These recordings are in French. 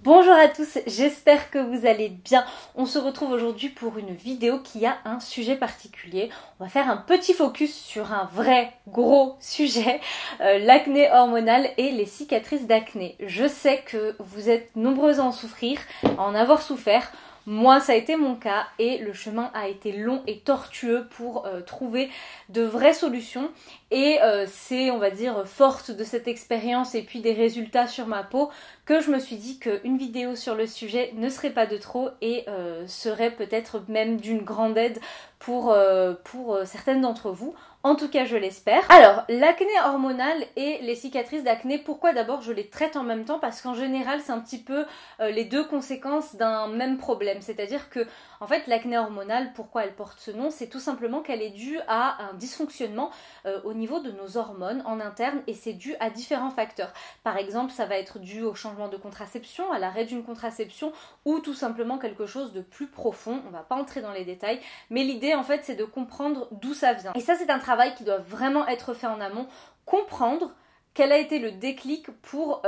Bonjour à tous, j'espère que vous allez bien. On se retrouve aujourd'hui pour une vidéo qui a un sujet particulier. On va faire un petit focus sur un vrai gros sujet, l'acné hormonal et les cicatrices d'acné. Je sais que vous êtes nombreuses à en souffrir, à en avoir souffert. Moi, ça a été mon cas et le chemin a été long et tortueux pour trouver de vraies solutions. Et c'est, on va dire, forte de cette expérience et puis des résultats sur ma peau que je me suis dit qu'une vidéo sur le sujet ne serait pas de trop et serait peut-être même d'une grande aide pour certaines d'entre vous. En tout cas, je l'espère. Alors, l'acné hormonal et les cicatrices d'acné, pourquoi d'abord je les traite en même temps? Parce qu'en général, c'est un petit peu les deux conséquences d'un même problème. C'est-à-dire que, en fait, l'acné hormonale, pourquoi elle porte ce nom? C'est tout simplement qu'elle est due à un dysfonctionnement au niveau de nos hormones en interne et c'est dû à différents facteurs. Par exemple, ça va être dû au changement de contraception, à l'arrêt d'une contraception ou tout simplement quelque chose de plus profond. On va pas entrer dans les détails, mais l'idée en fait c'est de comprendre d'où ça vient. Et ça c'est un travail qui doit vraiment être fait en amont, comprendre quel a été le déclic pour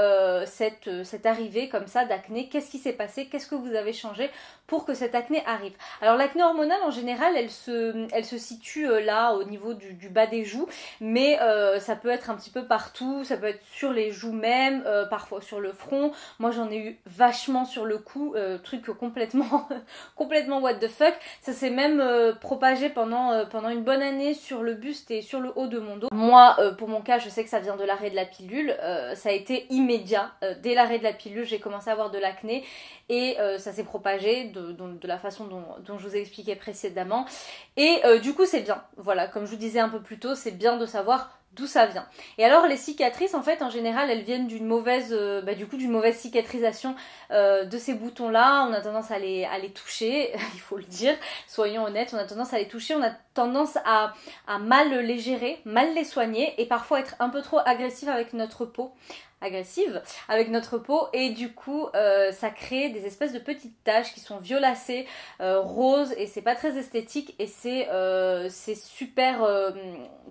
cette arrivée comme ça d'acné? Qu'est-ce qui s'est passé? Qu'est-ce que vous avez changé pour que cette acné arrive? Alors l'acné hormonale en général elle se situe là au niveau du bas des joues, mais ça peut être un petit peu partout, ça peut être sur les joues même, parfois sur le front. Moi j'en ai eu vachement sur le cou, truc complètement complètement what the fuck. Ça s'est même propagé pendant une bonne année sur le buste et sur le haut de mon dos. Moi pour mon cas je sais que ça vient de l'arrêt de la pilule, ça a été immédiat. Dès l'arrêt de la pilule, j'ai commencé à avoir de l'acné et ça s'est propagé de la façon dont je vous ai expliqué précédemment. Et du coup, c'est bien. Voilà, comme je vous disais un peu plus tôt, c'est bien de savoir d'où ça vient. Et alors les cicatrices en fait en général elles viennent d'une mauvaise d'une mauvaise cicatrisation de ces boutons là. On a tendance à les toucher, il faut le dire, soyons honnêtes, on a tendance à les toucher, on a tendance à mal les gérer, mal les soigner et parfois être un peu trop agressive avec notre peau. Et du coup ça crée des espèces de petites taches qui sont violacées, roses et c'est pas très esthétique et c'est super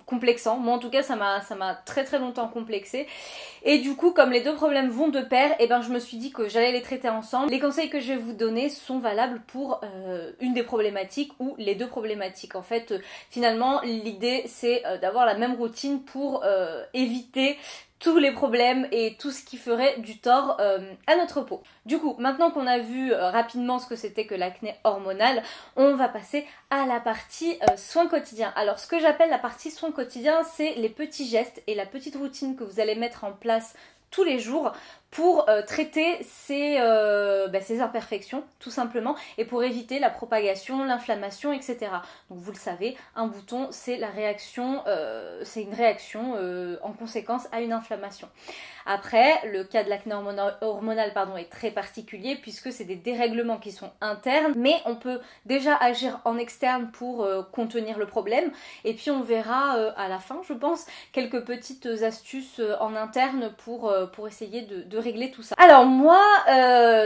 complexant. Moi en tout cas ça m'a très très longtemps complexé et du coup comme les deux problèmes vont de pair, et ben je me suis dit que j'allais les traiter ensemble. Les conseils que je vais vous donner sont valables pour une des problématiques ou les deux problématiques. En fait finalement l'idée c'est d'avoir la même routine pour éviter tous les problèmes et tout ce qui ferait du tort à notre peau. Du coup, maintenant qu'on a vu rapidement ce que c'était que l'acné hormonal, on va passer à la partie soins quotidiens. Alors ce que j'appelle la partie soins quotidiens, c'est les petits gestes et la petite routine que vous allez mettre en place tous les jours pour traiter ces imperfections tout simplement et pour éviter la propagation, l'inflammation, etc. Donc vous le savez, un bouton c'est une réaction en conséquence à une inflammation. Après, le cas de l'acné hormonal est très particulier puisque c'est des dérèglements qui sont internes, mais on peut déjà agir en externe pour contenir le problème et puis on verra à la fin, je pense, quelques petites astuces en interne pour essayer de régler tout ça. Alors moi,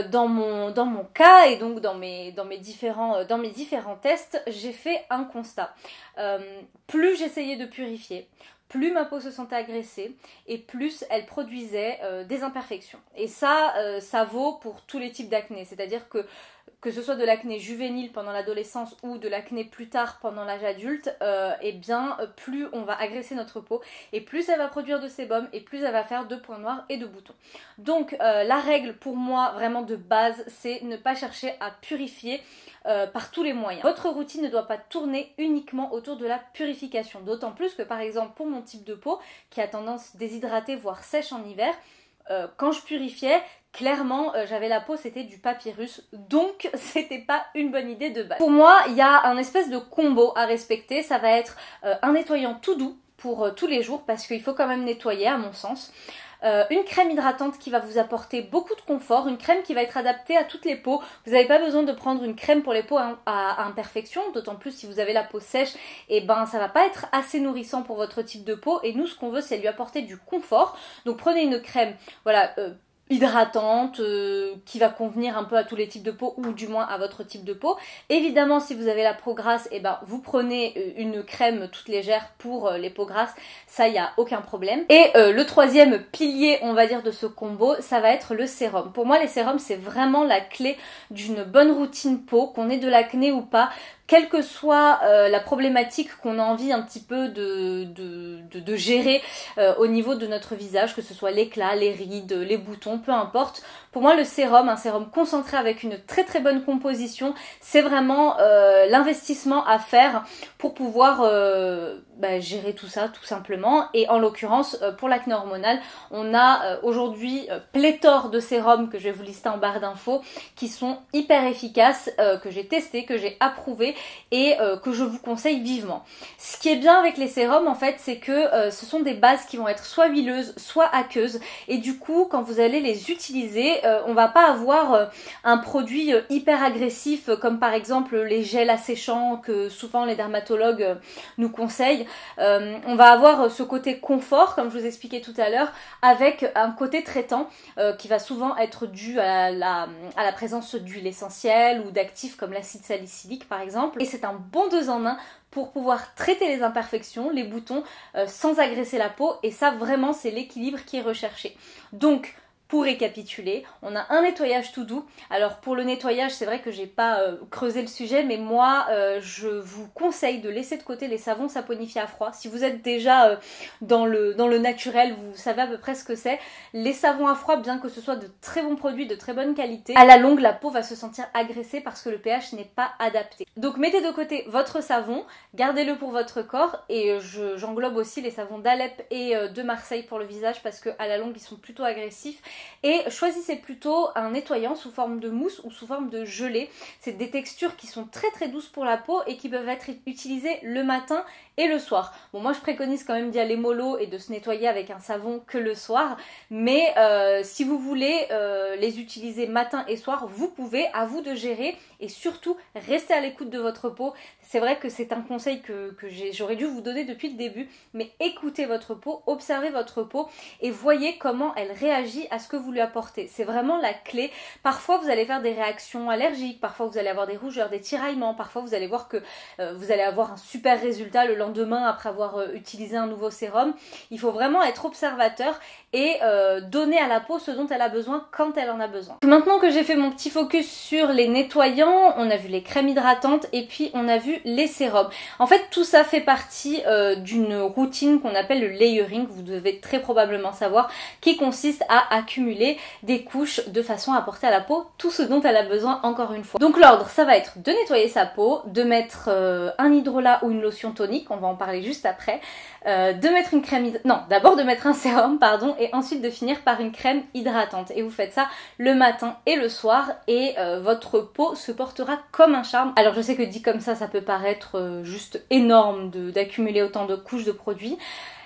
dans mon cas et donc dans mes différents tests, j'ai fait un constat. Plus j'essayais de purifier, plus ma peau se sentait agressée et plus elle produisait des imperfections. Et ça vaut pour tous les types d'acné. C'est-à-dire que ce soit de l'acné juvénile pendant l'adolescence ou de l'acné plus tard pendant l'âge adulte, plus on va agresser notre peau et plus elle va produire de sébum et plus elle va faire de points noirs et de boutons. Donc la règle pour moi vraiment de base, c'est ne pas chercher à purifier par tous les moyens. Votre routine ne doit pas tourner uniquement autour de la purification, d'autant plus que par exemple pour mon type de peau qui a tendance déshydratée voire sèche en hiver, quand je purifiais, clairement j'avais la peau, c'était du papyrus, donc c'était pas une bonne idée de base. Pour moi, il y a un espèce de combo à respecter, ça va être un nettoyant tout doux pour tous les jours parce qu'il faut quand même nettoyer à mon sens. Une crème hydratante qui va vous apporter beaucoup de confort, une crème qui va être adaptée à toutes les peaux. Vous n'avez pas besoin de prendre une crème pour les peaux à imperfection, d'autant plus si vous avez la peau sèche, et ben ça va pas être assez nourrissant pour votre type de peau et nous ce qu'on veut c'est lui apporter du confort. Donc prenez une crème, voilà, hydratante, qui va convenir un peu à tous les types de peau ou du moins à votre type de peau. Évidemment, si vous avez la peau grasse, et ben vous prenez une crème toute légère pour les peaux grasses, ça y a aucun problème. Et le troisième pilier, on va dire, de ce combo, ça va être le sérum. Pour moi, les sérums, c'est vraiment la clé d'une bonne routine peau, qu'on ait de l'acné ou pas. Quelle que soit la problématique qu'on a envie un petit peu de gérer au niveau de notre visage, que ce soit l'éclat, les rides, les boutons, peu importe. Pour moi, le sérum, un sérum concentré avec une très très bonne composition, c'est vraiment l'investissement à faire pour pouvoir gérer tout ça tout simplement. Et en l'occurrence, pour l'acné hormonal, on a aujourd'hui pléthore de sérums que je vais vous lister en barre d'infos qui sont hyper efficaces, que j'ai testé, que j'ai approuvé et que je vous conseille vivement. Ce qui est bien avec les sérums en fait, c'est que ce sont des bases qui vont être soit huileuses, soit aqueuses, et du coup quand vous allez les utiliser, on va pas avoir un produit hyper agressif comme par exemple les gels asséchants que souvent les dermatologues nous conseillent. On va avoir ce côté confort comme je vous expliquais tout à l'heure, avec un côté traitant qui va souvent être dû à la présence d'huile essentielle ou d'actifs comme l'acide salicylique par exemple. Et c'est un bon 2 en 1 pour pouvoir traiter les imperfections, les boutons, sans agresser la peau. Et ça, vraiment, c'est l'équilibre qui est recherché. Donc, pour récapituler, on a un nettoyage tout doux. Alors pour le nettoyage, c'est vrai que j'ai pas creusé le sujet, mais moi je vous conseille de laisser de côté les savons saponifiés à froid. Si vous êtes déjà dans le naturel, vous savez à peu près ce que c'est. Les savons à froid, bien que ce soit de très bons produits, de très bonne qualité, à la longue la peau va se sentir agressée parce que le pH n'est pas adapté. Donc mettez de côté votre savon, gardez-le pour votre corps, et j'englobe aussi les savons d'Alep et de Marseille pour le visage parce que à la longue ils sont plutôt agressifs. Et choisissez plutôt un nettoyant sous forme de mousse ou sous forme de gelée. C'est des textures qui sont très très douces pour la peau et qui peuvent être utilisées le matin et le soir. Bon, moi je préconise quand même d'y aller mollo et de se nettoyer avec un savon que le soir, mais si vous voulez les utiliser matin et soir, vous pouvez, à vous de gérer, et surtout restez à l'écoute de votre peau. C'est vrai que c'est un conseil que j'aurais dû vous donner depuis le début, mais écoutez votre peau, observez votre peau et voyez comment elle réagit à ce que vous lui apportez. C'est vraiment la clé. Parfois vous allez faire des réactions allergiques, parfois vous allez avoir des rougeurs, des tiraillements, parfois vous allez voir que vous allez avoir un super résultat le lendemain après avoir utilisé un nouveau sérum. Il faut vraiment être observateur et donner à la peau ce dont elle a besoin quand elle en a besoin. Maintenant que j'ai fait mon petit focus sur les nettoyants, on a vu les crèmes hydratantes et puis on a vu les sérums. En fait tout ça fait partie d'une routine qu'on appelle le layering, vous devez très probablement savoir, qui consiste à accumuler des couches de façon à apporter à la peau tout ce dont elle a besoin encore une fois. Donc l'ordre ça va être de nettoyer sa peau, de mettre un hydrolat ou une lotion tonique, on va en parler juste après, de mettre une crème d'abord de mettre un sérum pardon, et ensuite de finir par une crème hydratante, et vous faites ça le matin et le soir et votre peau se portera comme un charme. Alors je sais que dit comme ça peut paraître juste énorme d'accumuler autant de couches de produits.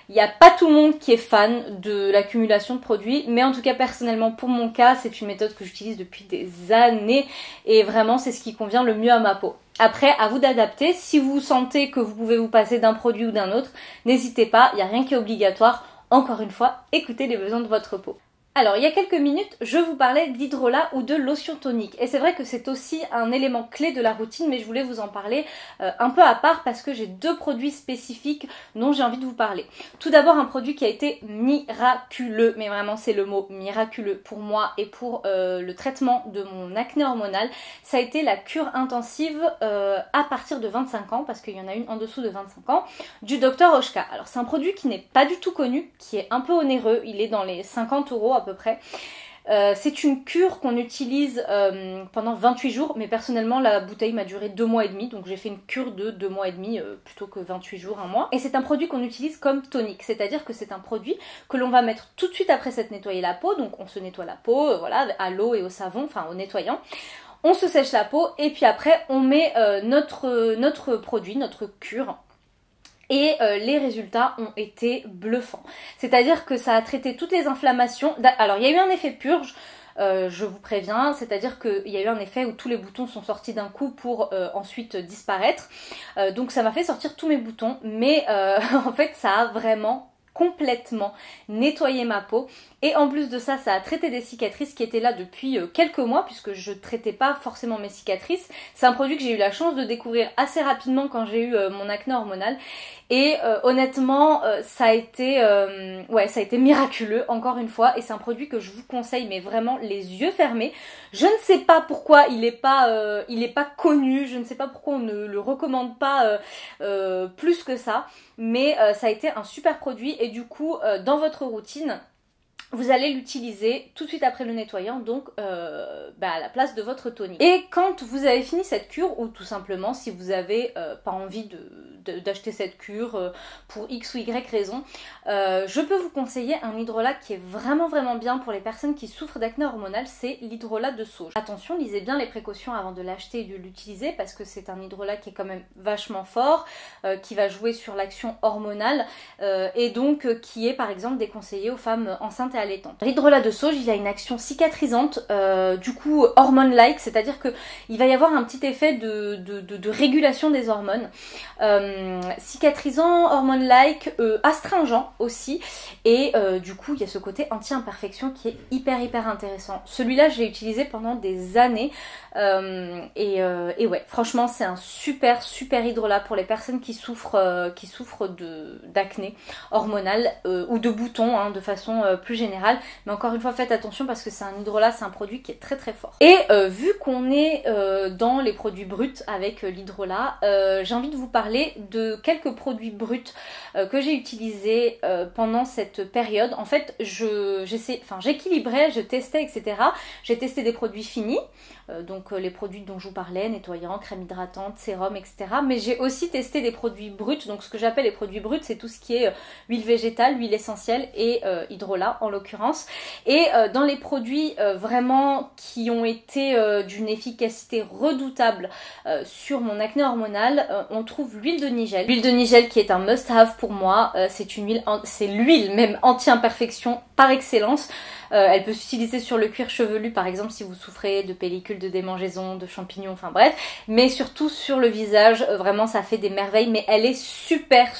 Il n'y a pas tout le monde qui est fan de l'accumulation de produits, mais en tout cas personnellement pour mon cas, c'est une méthode que j'utilise depuis des années et vraiment c'est ce qui convient le mieux à ma peau. Après, à vous d'adapter. Si vous sentez que vous pouvez vous passer d'un produit ou d'un autre, n'hésitez pas, il n'y a rien qui est obligatoire. Encore une fois, écoutez les besoins de votre peau. Alors, il y a quelques minutes, je vous parlais d'hydrolat ou de lotion tonique. Et c'est vrai que c'est aussi un élément clé de la routine, mais je voulais vous en parler un peu à part parce que j'ai deux produits spécifiques dont j'ai envie de vous parler. Tout d'abord, un produit qui a été miraculeux, mais vraiment c'est le mot miraculeux pour moi et pour le traitement de mon acné hormonal. Ça a été la cure intensive à partir de 25 ans, parce qu'il y en a une en dessous de 25 ans, du Dr Oshka. Alors, c'est un produit qui n'est pas du tout connu, qui est un peu onéreux, il est dans les 50 € à peu près. C'est une cure qu'on utilise pendant 28 jours, mais personnellement la bouteille m'a duré 2 mois et demi, donc j'ai fait une cure de 2 mois et demi plutôt que 28 jours, un mois. Et c'est un produit qu'on utilise comme tonique, c'est-à-dire que c'est un produit que l'on va mettre tout de suite après s'être nettoyé la peau, donc on se nettoie la peau, voilà, à l'eau et au savon, enfin au nettoyant. On se sèche la peau et puis après on met notre produit, notre cure. Et les résultats ont été bluffants. C'est-à-dire que ça a traité toutes les inflammations. Alors il y a eu un effet purge, je vous préviens, c'est-à-dire qu'il y a eu un effet où tous les boutons sont sortis d'un coup pour ensuite disparaître. Donc ça m'a fait sortir tous mes boutons, mais en fait ça a vraiment complètement nettoyé ma peau et en plus de ça, ça a traité des cicatrices qui étaient là depuis quelques mois puisque je traitais pas forcément mes cicatrices. C'est un produit que j'ai eu la chance de découvrir assez rapidement quand j'ai eu mon acné hormonal et honnêtement ça a été miraculeux encore une fois et c'est un produit que je vous conseille mais vraiment les yeux fermés. Je ne sais pas pourquoi il est pas connu, je ne sais pas pourquoi on ne le recommande pas plus que ça, mais ça a été un super produit et du coup dans votre routine vous allez l'utiliser tout de suite après le nettoyant, donc à la place de votre tonique. Et quand vous avez fini cette cure, ou tout simplement si vous avez pas envie d'acheter cette cure pour X ou Y raison, je peux vous conseiller un hydrolat qui est vraiment bien pour les personnes qui souffrent d'acné hormonal, c'est l'hydrolat de sauge. Attention, lisez bien les précautions avant de l'acheter et de l'utiliser parce que c'est un hydrolat qui est quand même vachement fort, qui va jouer sur l'action hormonale et donc qui est par exemple déconseillé aux femmes enceintes et allaitantes. L'hydrolat de sauge, il a une action cicatrisante, du coup hormone-like, c'est-à-dire que il va y avoir un petit effet de régulation des hormones, cicatrisant, hormone-like, astringent aussi, et du coup il y a ce côté anti-imperfection qui est hyper intéressant. Celui-là je l'ai utilisé pendant des années, et ouais, franchement c'est un super hydrolat pour les personnes qui souffrent d'acné hormonal ou de boutons hein, de façon plus générale, mais encore une fois faites attention parce que c'est un hydrolat, c'est un produit qui est très fort. Et vu qu'on est dans les produits bruts avec l'hydrolat, j'ai envie de vous parler de quelques produits bruts que j'ai utilisés pendant cette période. En fait j'équilibrais, je testais etc. J'ai testé des produits finis, donc les produits dont je vous parlais, nettoyants, crème hydratante, sérum, etc. Mais j'ai aussi testé des produits bruts, donc ce que j'appelle les produits bruts, c'est tout ce qui est huile végétale, huile essentielle et hydrolat en l'occurrence. Et dans les produits vraiment qui ont été d'une efficacité redoutable sur mon acné hormonal, on trouve l'huile de nigel. L'huile de nigel qui est un must-have pour moi, c'est l'huile même anti-imperfection par excellence. Elle peut s'utiliser sur le cuir chevelu par exemple si vous souffrez de pellicule, de démangeaison, de champignons, enfin bref, mais surtout sur le visage, vraiment ça fait des merveilles, mais elle est super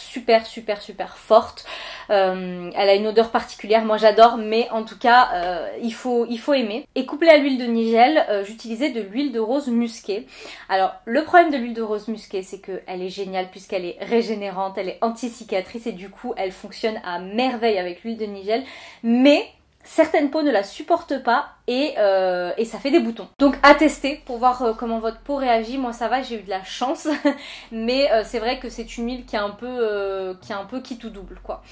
forte. Elle a une odeur particulière, moi j'adore, mais en tout cas il faut aimer. Et couplé à l'huile de nigel, j'utilisais de l'huile de rose musquée. Alors le problème de l'huile de rose musquée, c'est qu'elle est géniale puisqu'elle est régénérante, elle est anti-cicatrice et du coup elle fonctionne à merveille avec l'huile de nigel, mais certaines peaux ne la supportent pas et ça fait des boutons. Donc à tester pour voir comment votre peau réagit. Moi ça va, j'ai eu de la chance mais c'est vrai que c'est une huile qui est un peu qui tout double quoi.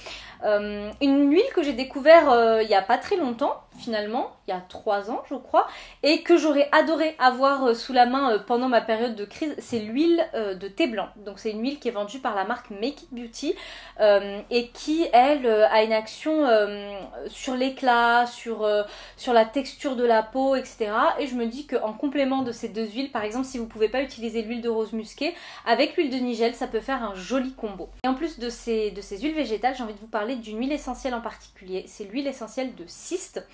Une huile que j'ai découvert il y a pas très longtemps finalement, il y a 3 ans je crois, et que j'aurais adoré avoir sous la main pendant ma période de crise, c'est l'huile de thé blanc. Donc c'est une huile qui est vendue par la marque Make It Beauty et qui elle a une action sur l'éclat, sur la texture de la peau, etc. Et je me dis qu'en complément de ces deux huiles, par exemple si vous pouvez pas utiliser l'huile de rose musquée, avec l'huile de nigel ça peut faire un joli combo. Et en plus de ces huiles végétales, j'ai envie de vous parler d'une huile essentielle en particulier, c'est l'huile essentielle de cyste.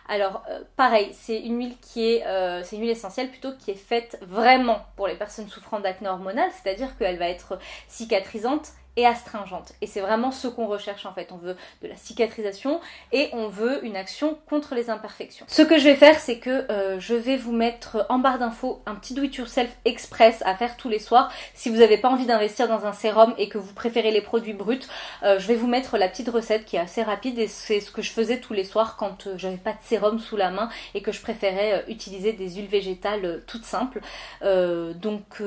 Alors pareil, c'est une huile c'est une huile essentielle plutôt qui est faite vraiment pour les personnes souffrant d'acné hormonal, c'est-à-dire qu'elle va être cicatrisante et astringente. Et c'est vraiment ce qu'on recherche en fait. On veut de la cicatrisation et on veut une action contre les imperfections. Ce que je vais faire, c'est que je vais vous mettre en barre d'infos un petit do it yourself express à faire tous les soirs. Si vous n'avez pas envie d'investir dans un sérum et que vous préférez les produits bruts, je vais vous mettre la petite recette qui est assez rapide et c'est ce que je faisais tous les soirs quand j'avais pas de sérum sous la main et que je préférais utiliser des huiles végétales toutes simples. Donc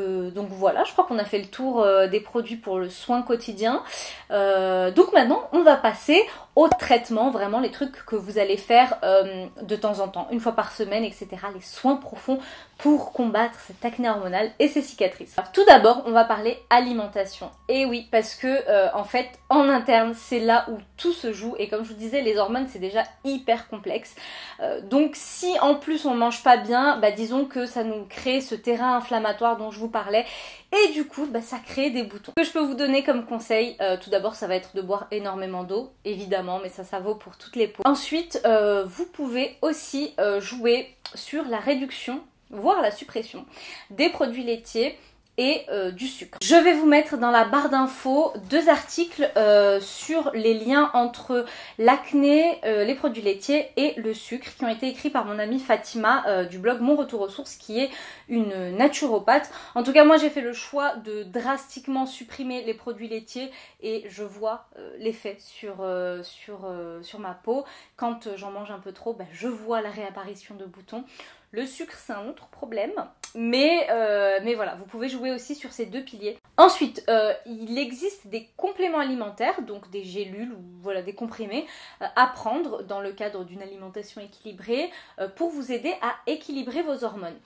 voilà, je crois qu'on a fait le tour des produits pour le soin quotidien. Donc maintenant on va passer au traitement, vraiment les trucs que vous allez faire de temps en temps, une fois par semaine, etc. Les soins profonds pour combattre cet acné hormonal et ses cicatrices. Alors, tout d'abord on va parler alimentation. Et oui, parce que en fait en interne c'est là où tout se joue et comme je vous disais les hormones c'est déjà hyper complexe. Donc si en plus on mange pas bien, disons que ça nous crée ce terrain inflammatoire dont je vous parlais et du coup ça crée des boutons. Ce que je peux vous donner comme conseil, tout d'abord ça va être de boire énormément d'eau, évidemment, mais ça vaut pour toutes les peaux. Ensuite vous pouvez aussi jouer sur la réduction, voire la suppression des produits laitiers et du sucre. Je vais vous mettre dans la barre d'infos 2 articles sur les liens entre l'acné, les produits laitiers et le sucre qui ont été écrits par mon amie Fatima du blog Mon Retour aux Sources, qui est une naturopathe. En tout cas, moi j'ai fait le choix de drastiquement supprimer les produits laitiers et je vois l'effet sur ma peau. Quand j'en mange un peu trop, je vois la réapparition de boutons. Le sucre, c'est un autre problème, mais voilà, vous pouvez jouer aussi sur ces 2 piliers. Ensuite, il existe des compléments alimentaires, donc des gélules ou voilà, des comprimés à prendre dans le cadre d'une alimentation équilibrée pour vous aider à équilibrer vos hormones.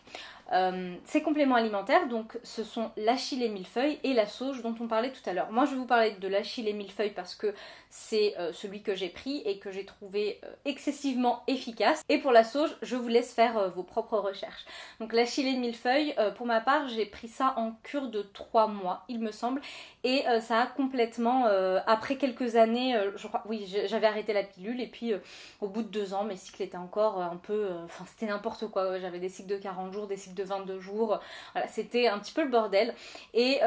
Ces compléments alimentaires, donc ce sont l'achille et millefeuille et la sauge dont on parlait tout à l'heure. Moi je vais vous parler de l'achille et millefeuille parce que c'est celui que j'ai pris et que j'ai trouvé excessivement efficace. Et pour la sauge, je vous laisse faire vos propres recherches. Donc l'achille et millefeuille, pour ma part, j'ai pris ça en cure de 3 mois, il me semble. Et ça a complètement, après quelques années, je crois, oui, j'avais arrêté la pilule et puis au bout de 2 ans, mes cycles étaient encore un peu, enfin c'était n'importe quoi. J'avais des cycles de 40 jours, des cycles de 22 jours, voilà, c'était un petit peu le bordel. Et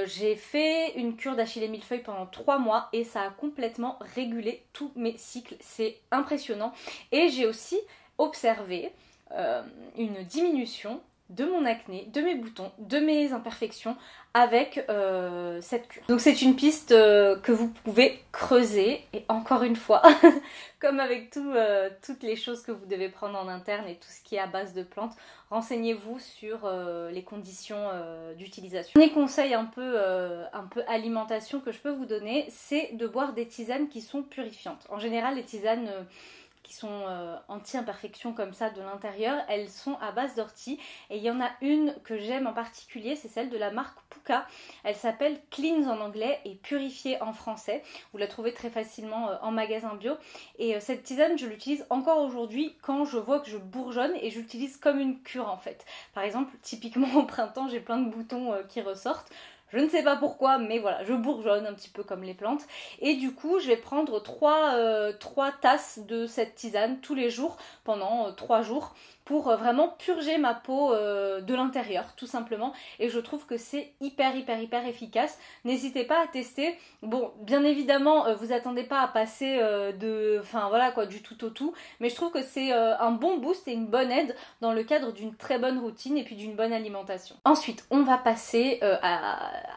j'ai fait une cure d'achille et millefeuille pendant 3 mois et ça a complètement régulé tous mes cycles, c'est impressionnant. Et j'ai aussi observé une diminution de mon acné, de mes boutons, de mes imperfections avec cette cure. Donc c'est une piste que vous pouvez creuser et encore une fois, comme avec toutes les choses que vous devez prendre en interne et tout ce qui est à base de plantes, renseignez-vous sur les conditions d'utilisation. Un dernier conseil un peu alimentation que je peux vous donner, c'est de boire des tisanes qui sont purifiantes. En général, les tisanes qui sont anti-imperfections comme ça de l'intérieur, elles sont à base d'ortie et il y en a une que j'aime en particulier, c'est celle de la marque Puka. Elle s'appelle Cleanse en anglais et Purifiée en français. Vous la trouvez très facilement en magasin bio et cette tisane je l'utilise encore aujourd'hui quand je vois que je bourgeonne et j'utilise comme une cure en fait. Par exemple, typiquement au printemps j'ai plein de boutons qui ressortent. Je ne sais pas pourquoi, mais voilà, je bourgeonne un petit peu comme les plantes. Et du coup, je vais prendre 3 tasses de cette tisane tous les jours pendant 3 jours pour vraiment purger ma peau de l'intérieur, tout simplement. Et je trouve que c'est hyper efficace. N'hésitez pas à tester. Bon, bien évidemment, vous attendez pas à passer du tout au tout. Mais je trouve que c'est un bon boost et une bonne aide dans le cadre d'une très bonne routine et puis d'une bonne alimentation. Ensuite, on va passer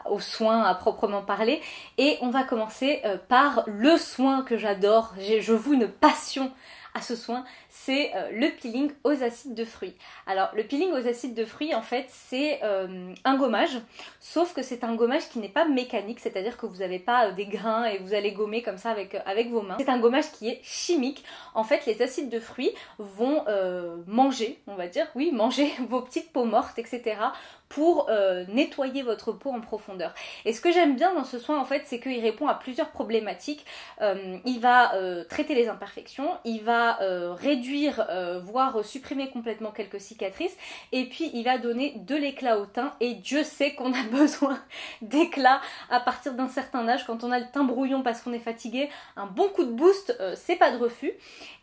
aux soins à proprement parler. Et on va commencer par le soin que j'adore. Je voue une passion à ce soin, c'est le peeling aux acides de fruits. Alors le peeling aux acides de fruits en fait c'est un gommage, sauf que c'est un gommage qui n'est pas mécanique, c'est-à-dire que vous n'avez pas des grains et vous allez gommer comme ça avec vos mains. C'est un gommage qui est chimique. En fait les acides de fruits vont manger, on va dire, oui, manger vos petites peaux mortes, etc. pour nettoyer votre peau en profondeur. Et ce que j'aime bien dans ce soin en fait c'est qu'il répond à plusieurs problématiques. Il va traiter les imperfections, il va réduire, voire supprimer complètement quelques cicatrices et puis il va donner de l'éclat au teint et Dieu sait qu'on a besoin d'éclat à partir d'un certain âge quand on a le teint brouillon parce qu'on est fatigué. Un bon coup de boost, c'est pas de refus.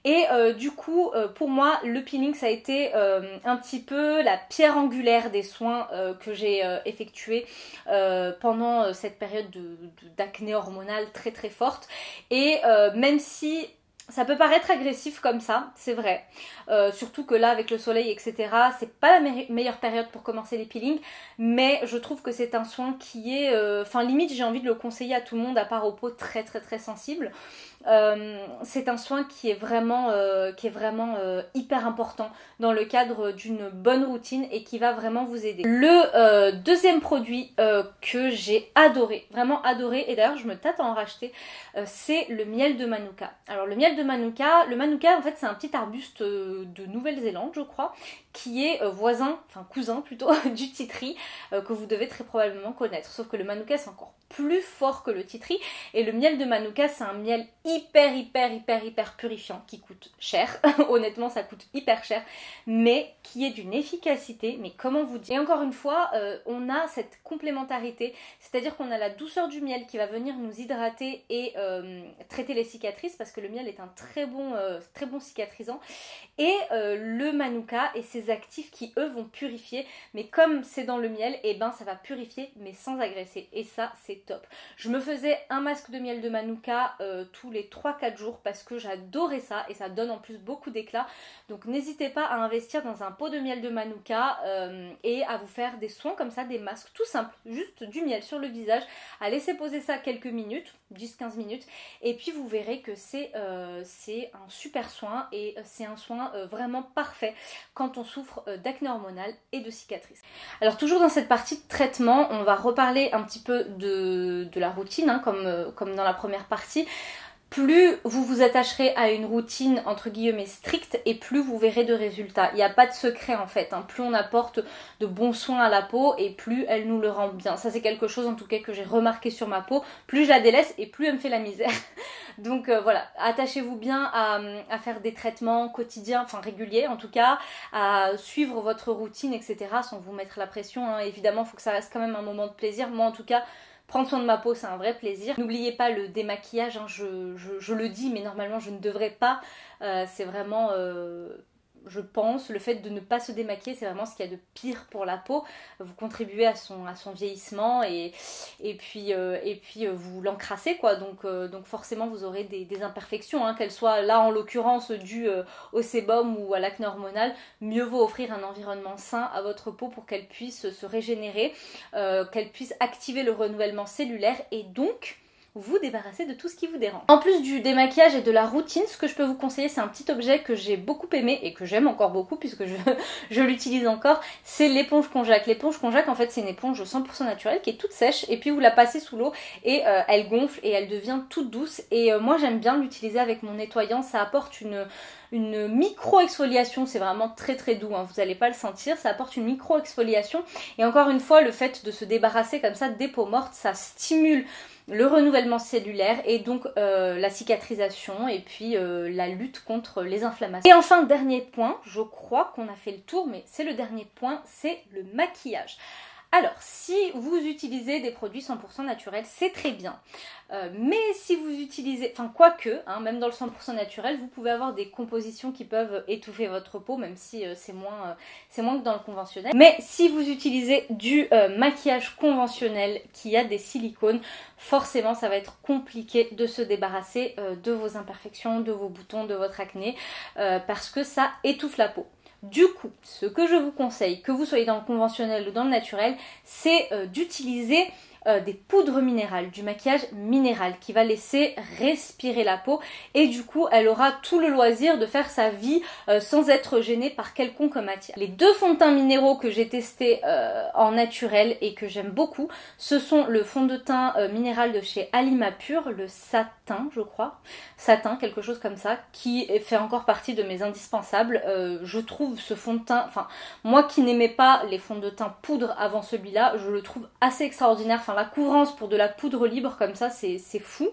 Et du coup pour moi le peeling ça a été un petit peu la pierre angulaire des soins que j'ai effectués pendant cette période d'acné hormonale très forte et même si ça peut paraître agressif comme ça, c'est vrai. Surtout que là, avec le soleil, etc., c'est pas la meilleure période pour commencer les peelings. Mais je trouve que c'est un soin qui est... Enfin, limite, j'ai envie de le conseiller à tout le monde, à part aux peaux très sensibles. C'est un soin qui est vraiment hyper important dans le cadre d'une bonne routine et qui va vraiment vous aider. Le deuxième produit que j'ai adoré, vraiment adoré, et d'ailleurs je me tâte à en racheter, c'est le miel de Manuka. Alors le miel de Manuka, en fait c'est un petit arbuste de Nouvelle-Zélande je crois, qui est cousin plutôt du titri que vous devez très probablement connaître. Sauf que le Manuka c'est encore plus fort que le titri et le miel de Manuka c'est un miel hyper purifiant, qui coûte cher, honnêtement ça coûte hyper cher, mais qui est d'une efficacité, mais comment vous dire. Et encore une fois, on a cette complémentarité, c'est-à-dire qu'on a la douceur du miel qui va venir nous hydrater et traiter les cicatrices, parce que le miel est un très bon cicatrisant, et le manuka et ses actifs qui eux vont purifier, mais comme c'est dans le miel, et ben ça va purifier mais sans agresser, et ça c'est top. Je me faisais un masque de miel de manuka tous les 3-4 jours parce que j'adorais ça, et ça donne en plus beaucoup d'éclat, donc n'hésitez pas à investir dans un pot de miel de manuka et à vous faire des soins comme ça, des masques tout simples, juste du miel sur le visage, à laisser poser ça quelques minutes, 10-15 minutes, et puis vous verrez que c'est un super soin, et c'est un soin vraiment parfait quand on souffre d'acné hormonal et de cicatrices. Alors toujours dans cette partie de traitement, on va reparler un petit peu de la routine, hein, comme dans la première partie. Plus vous vous attacherez à une routine entre guillemets stricte, et plus vous verrez de résultats. Il n'y a pas de secret en fait, hein. Plus on apporte de bons soins à la peau, et plus elle nous le rend bien. Ça c'est quelque chose en tout cas que j'ai remarqué sur ma peau. Plus je la délaisse et plus elle me fait la misère. Donc voilà, attachez-vous bien à faire des traitements quotidiens, enfin réguliers en tout cas, à suivre votre routine, etc. sans vous mettre la pression, hein. Évidemment, il faut que ça reste quand même un moment de plaisir. Moi en tout cas, prendre soin de ma peau, c'est un vrai plaisir. N'oubliez pas le démaquillage, hein, je le dis, mais normalement je ne devrais pas. C'est vraiment, je pense, le fait de ne pas se démaquiller, c'est vraiment ce qu'il y a de pire pour la peau. Vous contribuez à son vieillissement, et puis vous l'encrassez, quoi. Donc forcément vous aurez des imperfections, hein, qu'elles soient là en l'occurrence dues au sébum ou à l'acné hormonal. Mieux vaut offrir un environnement sain à votre peau pour qu'elle puisse se régénérer, qu'elle puisse activer le renouvellement cellulaire, et donc vous débarrasser de tout ce qui vous dérange. En plus du démaquillage et de la routine, ce que je peux vous conseiller, c'est un petit objet que j'ai beaucoup aimé et que j'aime encore beaucoup puisque je l'utilise encore, c'est l'éponge Konjac. L'éponge Konjac, en fait, c'est une éponge 100% naturelle qui est toute sèche, et puis vous la passez sous l'eau et elle gonfle et elle devient toute douce, et moi j'aime bien l'utiliser avec mon nettoyant. Ça apporte une micro-exfoliation, c'est vraiment très doux, hein, vous n'allez pas le sentir, ça apporte une micro-exfoliation, et encore une fois, le fait de se débarrasser comme ça des peaux mortes, ça stimule le renouvellement cellulaire, et donc la cicatrisation, et puis la lutte contre les inflammations. Et enfin, dernier point, je crois qu'on a fait le tour, mais c'est le dernier point, c'est le maquillage. Alors, si vous utilisez des produits 100% naturels, c'est très bien. Mais si vous utilisez, enfin quoique, hein, même dans le 100% naturel, vous pouvez avoir des compositions qui peuvent étouffer votre peau, même si c'est moins que dans le conventionnel. Mais si vous utilisez du maquillage conventionnel qui a des silicones, forcément ça va être compliqué de se débarrasser de vos imperfections, de vos boutons, de votre acné, parce que ça étouffe la peau. Du coup, ce que je vous conseille, que vous soyez dans le conventionnel ou dans le naturel, c'est d'utiliser des poudres minérales, du maquillage minéral qui va laisser respirer la peau, et du coup elle aura tout le loisir de faire sa vie sans être gênée par quelconque matière. Les deux fonds de teint minéraux que j'ai testés en naturel et que j'aime beaucoup, ce sont le fond de teint minéral de chez Alima Pure, le satin je crois, satin quelque chose comme ça, qui fait encore partie de mes indispensables. Je trouve ce fond de teint, enfin moi qui n'aimais pas les fonds de teint poudre avant celui-là, je le trouve assez extraordinaire. Enfin, la couvrance pour de la poudre libre comme ça, c'est fou.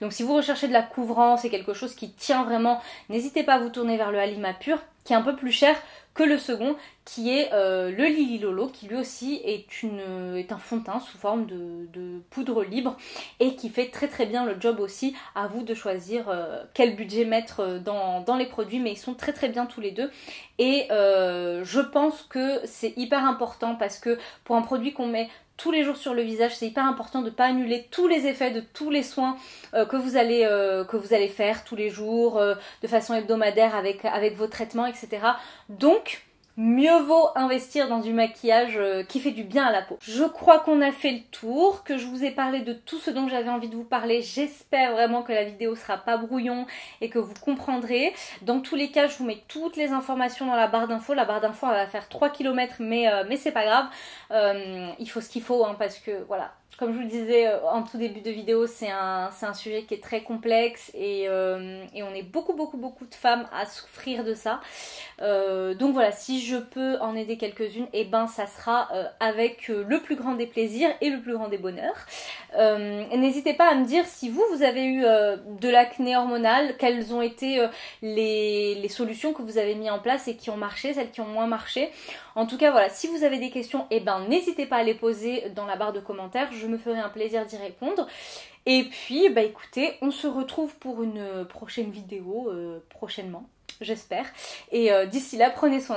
Donc si vous recherchez de la couvrance et quelque chose qui tient vraiment, n'hésitez pas à vous tourner vers le Alima Pure, qui est un peu plus cher que le second, qui est le Lily Lolo, qui lui aussi est un fond de teint sous forme de poudre libre, et qui fait très bien le job aussi. À vous de choisir quel budget mettre dans les produits, mais ils sont très bien tous les deux. Et je pense que c'est hyper important, parce que pour un produit qu'on met tous les jours sur le visage, c'est hyper important de ne pas annuler tous les effets de tous les soins que vous allez faire tous les jours, de façon hebdomadaire avec vos traitements, etc. Donc, mieux vaut investir dans du maquillage qui fait du bien à la peau. Je crois qu'on a fait le tour, que je vous ai parlé de tout ce dont j'avais envie de vous parler. J'espère vraiment que la vidéo sera pas brouillon et que vous comprendrez. Dans tous les cas, je vous mets toutes les informations dans la barre d'infos. La barre d'infos, elle va faire 3 km, mais c'est pas grave. Il faut ce qu'il faut, hein, parce que voilà, comme je vous le disais en tout début de vidéo, c'est un sujet qui est très complexe et on est beaucoup de femmes à souffrir de ça. Donc voilà, si je peux en aider quelques-unes, et ben ça sera avec le plus grand des plaisirs et le plus grand des bonheurs. N'hésitez pas à me dire si vous avez eu de l'acné hormonale, quelles ont été les solutions que vous avez mis en place et qui ont marché, celles qui ont moins marché. En tout cas voilà, si vous avez des questions, et ben n'hésitez pas à les poser dans la barre de commentaires, je me ferai un plaisir d'y répondre. Et puis bah écoutez, on se retrouve pour une prochaine vidéo prochainement, j'espère. Et d'ici là, prenez soin de vous.